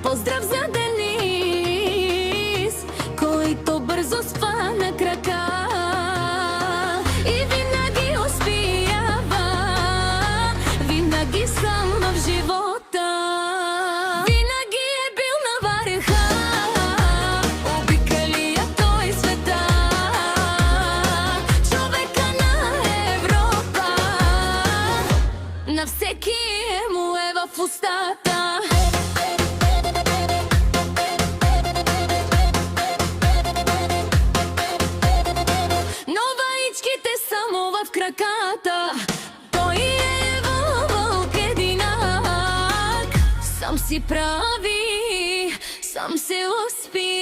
Поздрав за Денис, който бързо свана крака и винаги успява, винаги сам в живота. Винаги е бил на върха, обикалия той света, човека на Европа, на всеки му е в устата. В краката той е вълк единак, сам си прави, сам се успя.